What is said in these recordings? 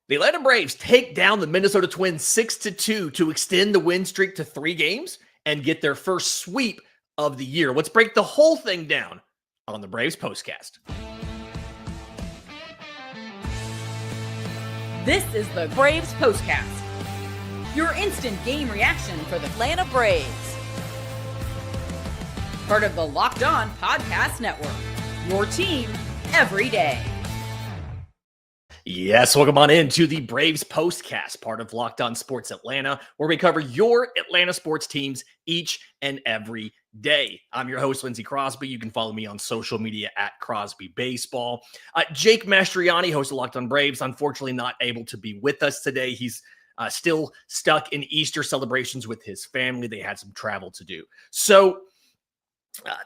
The Atlanta Braves take down the Minnesota Twins 6-2 to extend the win streak to 3 games and get their first sweep of the year. Let's break the whole thing down on the Braves Postcast. This is the Braves Postcast, your instant game reaction for the Atlanta Braves. Part of the Locked On Podcast Network, your team every day. Yes, welcome on into the Braves Postcast, part of Locked On Sports Atlanta, where we cover your Atlanta sports teams each and every day. I'm your host, Lindsay Crosby. You can follow me on social media at Crosby Baseball. Jake Mastriani, host of Locked On Braves, unfortunately not able to be with us today. He's still stuck in Easter celebrations with his family. They had some travel to do. So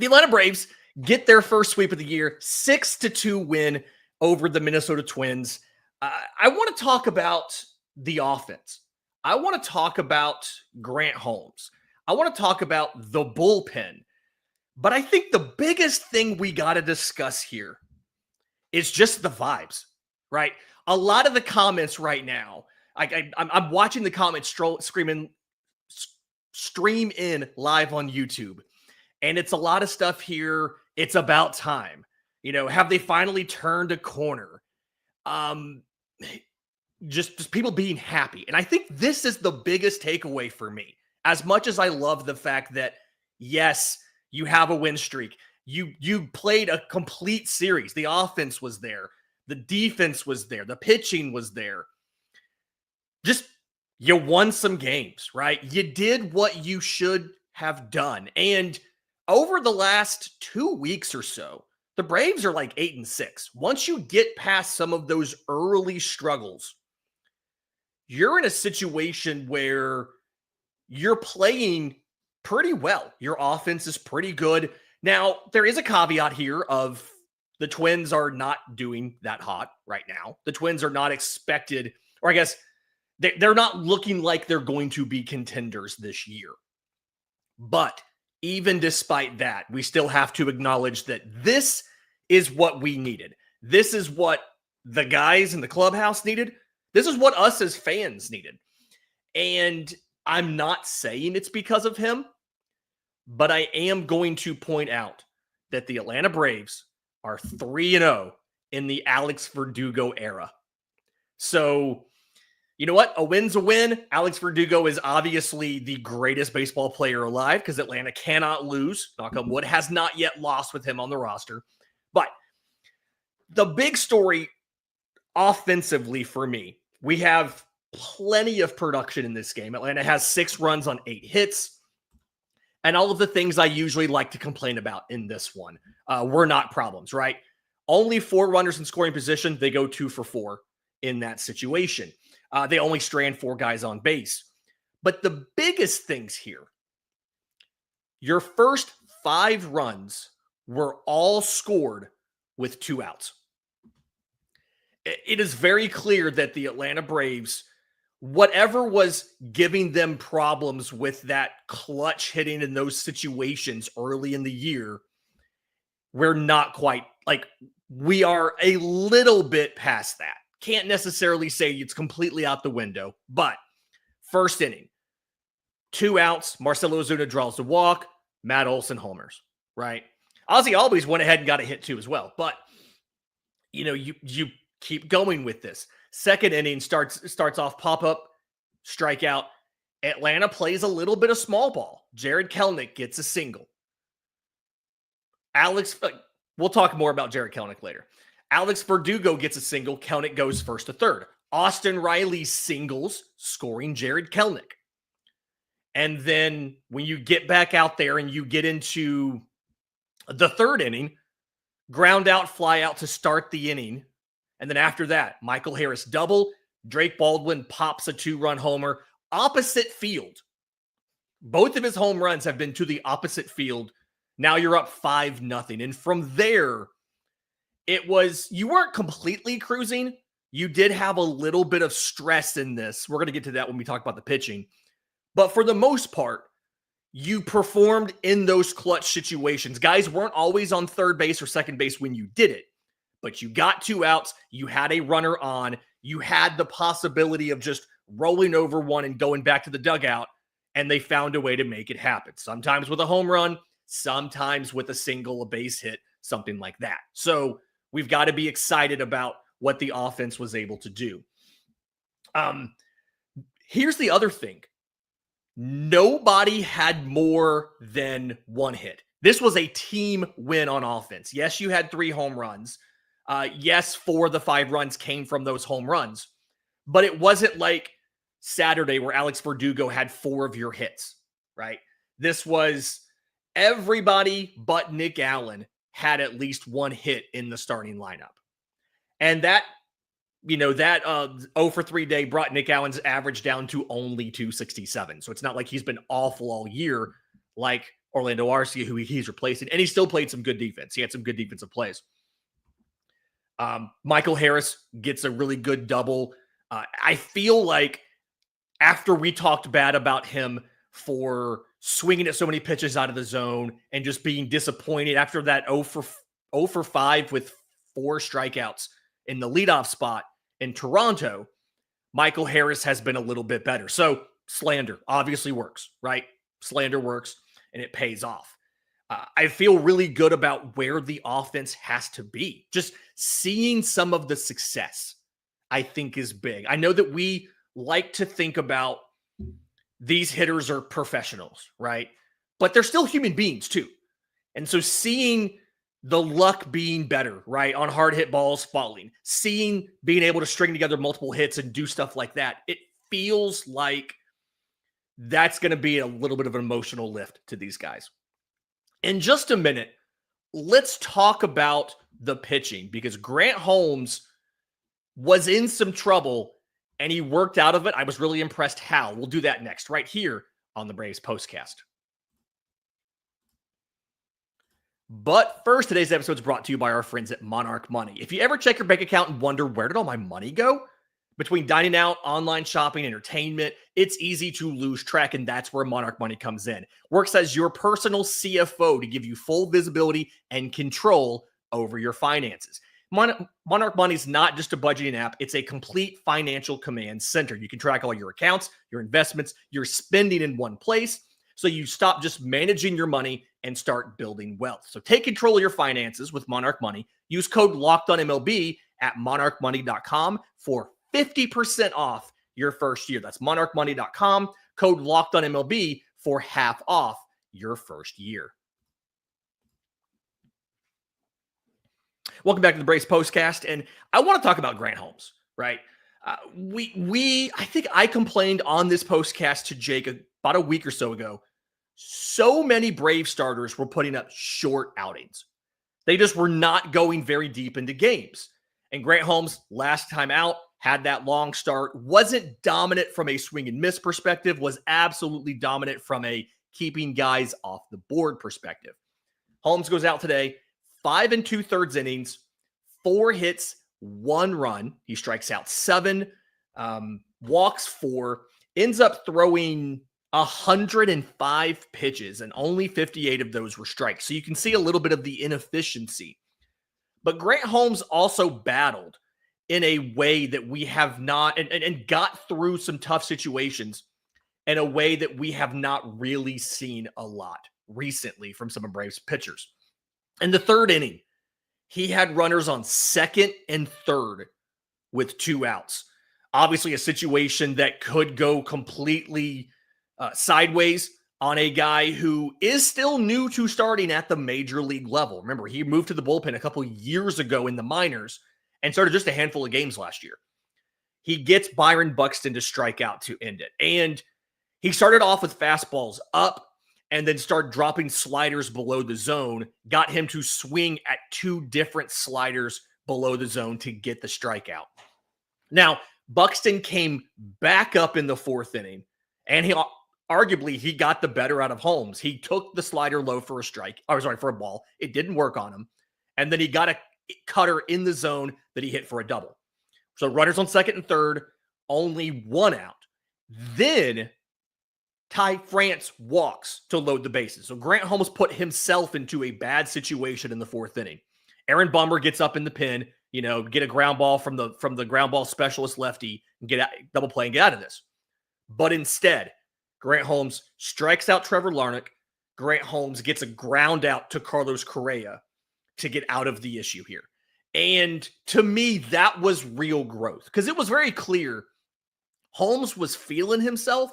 the Atlanta Braves get their first sweep of the year, 6-2 win over the Minnesota Twins. I want to talk about the offense. I want to talk about Grant Holmes. I want to talk about the bullpen. But I think the biggest thing we got to discuss here is just the vibes, right? A lot of the comments right now, I'm watching the comments stream in live on YouTube. And it's a lot of stuff here. It's about time. You know, have they finally turned a corner? Just people being happy. And I think this is the biggest takeaway for me. As much as I love the fact that, yes, you have a win streak. You played a complete series. The offense was there. The defense was there. The pitching was there. Just, you won some games, right? You did what you should have done. And over the last 2 weeks or so, the Braves are like 8-6. Once you get past some of those early struggles, you're in a situation where you're playing pretty well. Your offense is pretty good. Now, there is a caveat here of the Twins are not doing that hot right now. The Twins are not expected, or I guess they're not looking like they're going to be contenders this year. But even despite that, we still have to acknowledge that this is what we needed. This is what the guys in the clubhouse needed. This is what us as fans needed. And I'm not saying it's because of him, but I am going to point out that the Atlanta Braves are 3-0 in the Alex Verdugo era. So, you know what? A win's a win. Alex Verdugo is obviously the greatest baseball player alive because Atlanta cannot lose. Knock on wood, has not yet lost with him on the roster. But the big story offensively for me, we have plenty of production in this game. Atlanta has 6 runs on 8 hits. And all of the things I usually like to complain about in this one were not problems, right? Only 4 runners in scoring position. They go 2 for 4 in that situation. They only strand 4 guys on base. But the biggest things here, your first 5 runs were all scored with 2 outs. It is very clear that the Atlanta Braves, whatever was giving them problems with that clutch hitting in those situations early in the year, we're not quite, we are a little bit past that. Can't necessarily say it's completely out the window, but first inning, 2 outs, Marcell Ozuna draws the walk, Matt Olson homers, right? Ozzie always went ahead and got a hit too as well, but you know, you keep going with this. Second inning starts off pop-up, strikeout. Atlanta plays a little bit of small ball. Jared Kelenic gets a single. We'll talk more about Jared Kelenic later. Alex Verdugo gets a single. Kelenic goes first to third. Austin Riley singles, scoring Jared Kelenic. And then when you get back out there and you get into the third inning, ground out, fly out to start the inning. And then after that, Michael Harris double. Drake Baldwin pops a 2-run homer. Opposite field. Both of his home runs have been to the opposite field. Now you're up 5-0. And from there, you weren't completely cruising. You did have a little bit of stress in this. We're going to get to that when we talk about the pitching. But for the most part, you performed in those clutch situations. Guys weren't always on third base or second base when you did it, but you got 2 outs. You had a runner on. you had the possibility of just rolling over one and going back to the dugout, and they found a way to make it happen. Sometimes with a home run, sometimes with a single, a base hit, something like that. So we've got to be excited about what the offense was able to do. Here's the other thing. Nobody had more than one hit. This was a team win on offense. Yes, you had 3 home runs. Yes, 4 of the 5 runs came from those home runs. But it wasn't like Saturday where Alex Verdugo had 4 of your hits, right? This was everybody but Nick Allen had at least 1 hit in the starting lineup. And that 0 for 3 day brought Nick Allen's average down to only 267. So it's not like he's been awful all year like Orlando Arcia, who he's replacing. And he still played some good defense. He had some good defensive plays. Michael Harris gets a really good double. I feel like after we talked bad about him for swinging at so many pitches out of the zone and just being disappointed after that 0 for 5 with 4 strikeouts in the leadoff spot in Toronto, Michael Harris has been a little bit better. So slander obviously works, right? Slander works and it pays off. I feel really good about where the offense has to be. Just seeing some of the success, I think, is big. I know that we like to think about these hitters are professionals, right? But they're still human beings too. And so seeing the luck being better, right, on hard hit balls falling, seeing being able to string together multiple hits and do stuff like that, it feels like that's going to be a little bit of an emotional lift to these guys. In just a minute, let's talk about the pitching because Grant Holmes was in some trouble and he worked out of it. I was really impressed how. We'll do that next, right here on the Braves Postcast. But first, today's episode is brought to you by our friends at Monarch Money. If you ever check your bank account and wonder, where did all my money go? Between dining out, online shopping, entertainment, it's easy to lose track, and that's where Monarch Money comes in. Works as your personal CFO to give you full visibility and control over your finances. Monarch Money is not just a budgeting app. It's a complete financial command center. You can track all your accounts, your investments, your spending in one place, so you stop just managing your money and start building wealth. So take control of your finances with Monarch Money. Use code LOCKEDONMLB at monarchmoney.com for 50% off your first year. That's monarchmoney.com, code LOCKEDONMLB for half off your first year. Welcome back to the Braves Postcast, and I want to talk about Grant Holmes, right? I think I complained on this postcast to Jake about a week or so ago. So many Brave starters were putting up short outings. They just were not going very deep into games. And Grant Holmes, last time out, had that long start, wasn't dominant from a swing and miss perspective, was absolutely dominant from a keeping guys off the board perspective. Holmes goes out today, 5 2/3 innings, 4 hits, 1 run. He strikes out 7, walks 4, ends up throwing 105 pitches, and only 58 of those were strikes. So you can see a little bit of the inefficiency. But Grant Holmes also battled in a way that we have not, and got through some tough situations in a way that we have not really seen a lot recently from some of Braves pitchers. In the 3rd inning, he had runners on 2nd and 3rd with 2 outs. Obviously, a situation that could go completely sideways on a guy who is still new to starting at the major league level. Remember, he moved to the bullpen a couple years ago in the minors and started just a handful of games last year. He gets Byron Buxton to strike out to end it. And he started off with fastballs up and then started dropping sliders below the zone, got him to swing at 2 different sliders below the zone to get the strikeout. Now, Buxton came back up in the 4th inning, and he got the better out of Holmes. He took the slider low for a ball. It didn't work on him. And then he got a cutter in the zone that he hit for a double. So runners on 2nd and 3rd, only 1 out. Then Ty France walks to load the bases. So Grant Holmes put himself into a bad situation in the 4th inning. Aaron Bummer gets up in the pen, get a ground ball from the ground ball specialist lefty and get out, double play and get out of this. But instead, Grant Holmes strikes out Trevor Larnach. Grant Holmes gets a ground out to Carlos Correa to get out of the issue here. And to me, that was real growth because it was very clear Holmes was feeling himself.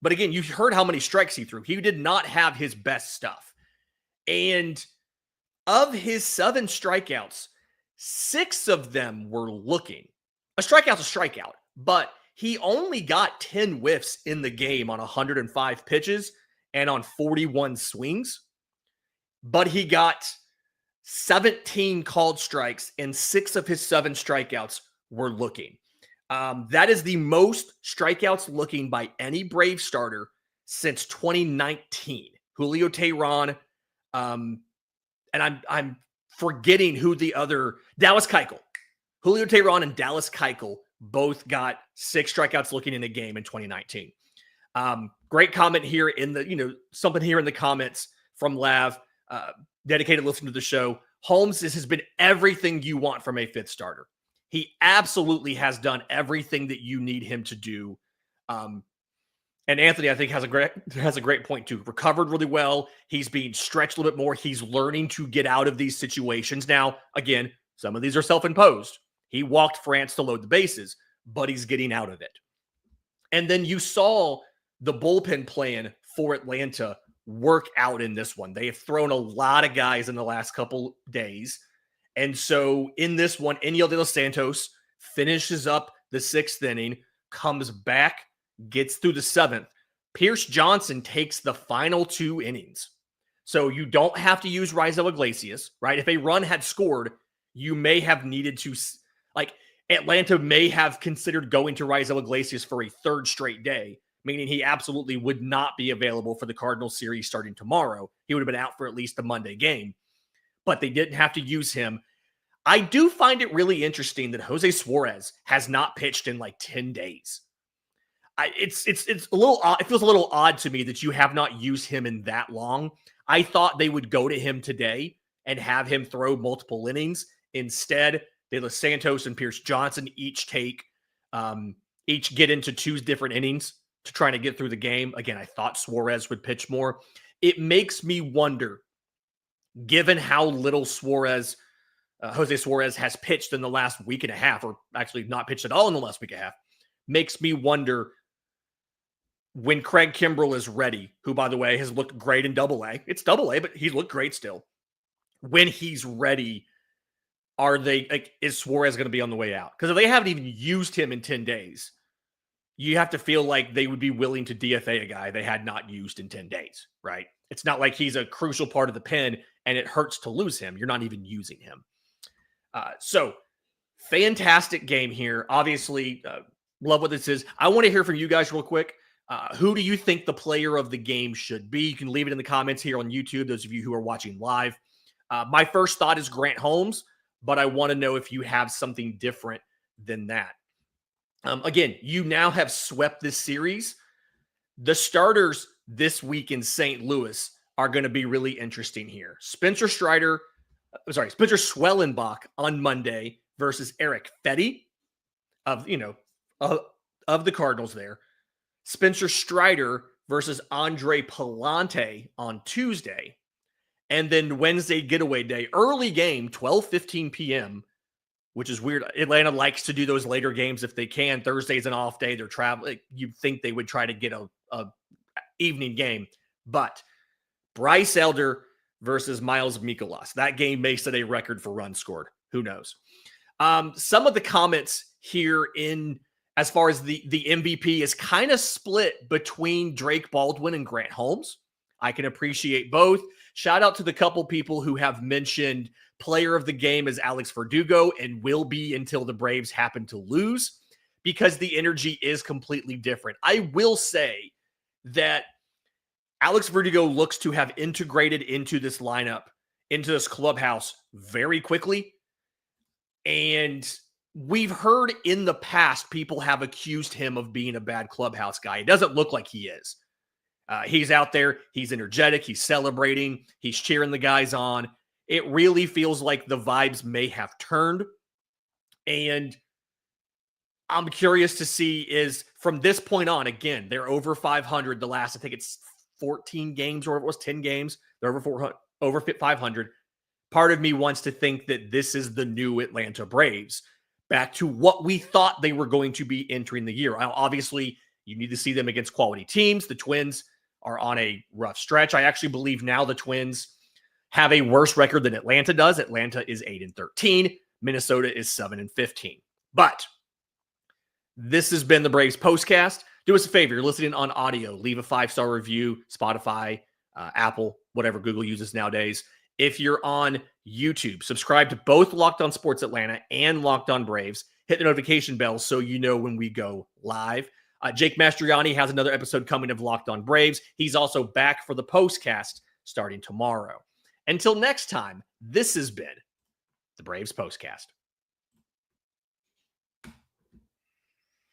But again, you heard how many strikes he threw. He did not have his best stuff. And of his 7 strikeouts, 6 of them were looking. A strikeout's a strikeout, but he only got 10 whiffs in the game on 105 pitches and on 41 swings. But he got 17 called strikes, and 6 of his 7 strikeouts were looking. That is the most strikeouts looking by any Brave starter since 2019. Julio Teheran, and I'm forgetting who the other, Dallas Keuchel. Julio Teheran and Dallas Keuchel both got 6 strikeouts looking in a game in 2019. Great comment here in the, something here in the comments from Lav, dedicated listener to the show. Holmes has been everything you want from a 5th starter. He absolutely has done everything that you need him to do. And Anthony, I think, has a great point too. Recovered really well. He's being stretched a little bit more. He's learning to get out of these situations. Now, again, some of these are self-imposed. He walked France to load the bases, but he's getting out of it. And then you saw the bullpen plan for Atlanta work out in this one. They have thrown a lot of guys in the last couple days. And so in this one, Enyel De Los Santos finishes up the 6th inning, comes back, gets through the 7th. Pierce Johnson takes the final 2 innings. So you don't have to use Raisel Iglesias, right? If a run had scored, you may have needed to, Atlanta may have considered going to Raisel Iglesias for a 3rd straight day, meaning he absolutely would not be available for the Cardinals series starting tomorrow. He would have been out for at least the Monday game. But they didn't have to use him. I do find it really interesting that Jose Suarez has not pitched in 10 days. It's a little odd. It feels a little odd to me that you have not used him in that long. I thought they would go to him today and have him throw multiple innings. Instead, De Los Santos and Pierce Johnson each get into 2 different innings to try to get through the game. Again, I thought Suarez would pitch more. It makes me wonder, given how little Jose Suarez has pitched in the last week and a half, or actually not pitched at all in the last week and a half, makes me wonder when Craig Kimbrell is ready, who, by the way, has looked great in Double-A. It's Double-A, but he's looked great still. When he's ready, is Suarez going to be on the way out? Because if they haven't even used him in 10 days, you have to feel like they would be willing to DFA a guy they had not used in 10 days, right? It's not like he's a crucial part of the pen and it hurts to lose him. You're not even using him. So fantastic game here. Obviously, love what this is. I want to hear from you guys real quick. Who do you think the player of the game should be? You can leave it in the comments here on YouTube, those of you who are watching live. My first thought is Grant Holmes, but I want to know if you have something different than that. Again, you now have swept this series. The starters this week in St. Louis are going to be really interesting here. Spencer Schwellenbach on Monday versus Eric Fetty of the Cardinals there. Spencer Strider versus Andre Palante on Tuesday. And then Wednesday getaway day, early game, 12:15 p.m., which is weird. Atlanta likes to do those later games if they can. Thursday's an off day. They're traveling. You'd think they would try to get a evening game. But Bryce Elder versus Miles Mikolas. That game may set a record for runs scored. Who knows? Some of the comments here as far as the MVP is kind of split between Drake Baldwin and Grant Holmes. I can appreciate both. Shout out to the couple people who have mentioned player of the game as Alex Verdugo and will be until the Braves happen to lose, because the energy is completely different. I will say that Alex Verdugo looks to have integrated into this lineup, into this clubhouse very quickly. And we've heard in the past people have accused him of being a bad clubhouse guy. It doesn't look like he is. He's out there. He's energetic. He's celebrating. He's cheering the guys on. It really feels like the vibes may have turned And I'm curious to see is from this point on, again, they're over 500 the last, I think it's 14 games or it was 10 games. They're over 500. Part of me wants to think that this is the new Atlanta Braves, back to what we thought they were going to be entering the year. Obviously, you need to see them against quality teams. The Twins are on a rough stretch. I actually believe now the Twins have a worse record than Atlanta does. Atlanta is 8-13. Minnesota is 7-15. But this has been the Braves Postcast. Do us a favor. You're listening on audio. Leave a 5-star review, Spotify, Apple, whatever Google uses nowadays. If you're on YouTube, subscribe to both Locked On Sports Atlanta and Locked On Braves. Hit the notification bell so you know when we go live. Jake Mastriani has another episode coming of Locked On Braves. He's also back for the Postcast starting tomorrow. Until next time, this has been the Braves Postcast.